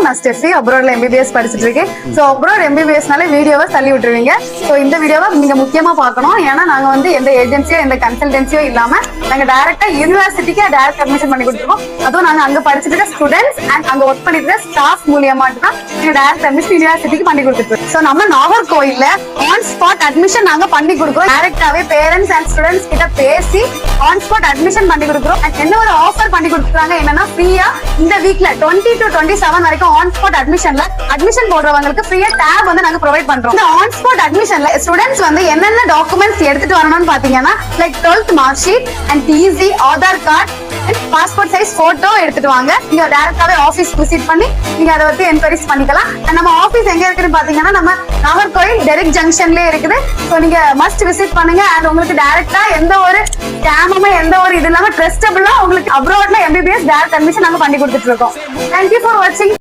நான் Steffi அப்ராட்ல MBBS படிச்சுட்டு இருக்கேன். ஸோ அப்ராட் MBBSனால வீடியோவை தள்ளி விட்டுருவீங்க. ஸோ இந்த வீடியோவை நீங்க முக்கியமா பார்க்கணும். ஏன்னா நாங்க வந்து எந்த ஏஜென்சியோ எந்த கன்சல்டன்சியோ இல்லாம நாங்க டைரக்டா யூனிவர்சிட்டிக்கு டைரக்ட் அட்மிஷன் பண்ணி கொடுத்துருக்கோம். அதுவும் நாங்க அங்க படிச்சுட்டு இருக்க ஸ்டூடெண்ட்ஸ் அண்ட் அங்க ஒர்க் பண்ணிட்டு இருக்க ஸ்டாஃப் மூலியமா தான் நீங்க டைரக்ட் அட்மிஷன் யூனிவர்சிட்டிக்கு பண்ணி கொடுத்துருக்கோம். ஸோ நம்ம நாகர்கோயில்ல ஆன் ஸ்பாட் அட்மிஷன் நாங்க பண்ணி கொடுக்குறோம். டைரக்டாவே பேரண்ட்ஸ் அண்ட் ஸ்டூடெண்ட்ஸ் கிட்ட பேசி ஆன் ஸ்பாட் அட்மிஷன் பண்ணி கொடுக்குறோம். அண்ட் என்ன ஒரு ஆஃபர் பண்ணி கொடுக்குறாங்க என்னன்னா ஃப்ரீயா இந்த வீக்ல 20 to 27 வரைக்கும் ஆன் ஸ்பாட் அட்மிஷன்ல அட்மிஷன் போடுறவங்களுக்கு ஃப்ரீயா டேப் வந்து நாங்க ப்ரொவைட் பண்றோம். இந்த ஆன் ஸ்பாட் அட்மிஷன்ல ஸ்டூடெண்ட்ஸ் வந்து என்னென்ன டாக்குமெண்ட்ஸ் எடுத்துட்டு வரணும்னு பாத்தீங்கன்னா like 12th mark sheet and TC, Aadhaar card and passport size photo எடுத்துட்டு வாங்க. நீங்க டைரக்டாவே ஆபீஸ் விசிட் பண்ணி நீங்க அதை பத்தி என்கொயரிஸ் பண்ணிக்கலாம். நம்ம ஆபீஸ் எங்க இருக்குன்னு பாத்தீங்கன்னா நம்ம நாகர்கோயில் டெரிக் ஜங்ஷன்லயே இருக்குது. ஸோ நீங்க மஸ்ட் விசிட் பண்ணுங்க. அண்ட் உங்களுக்கு டைரக்டா எந்த ஒரு ஸ்கேமுமே எந்த ஒரு இது இல்லாம ட்ரஸ்டபிளா உங்களுக்கு அப்ராட்ல MBBS டைரக்ட் அட்மிஷன் நாங்க பண்ணி கொடுத்துட்டு இருக்கோம். தேங்க்யூ ஃபார் வாட்சிங்.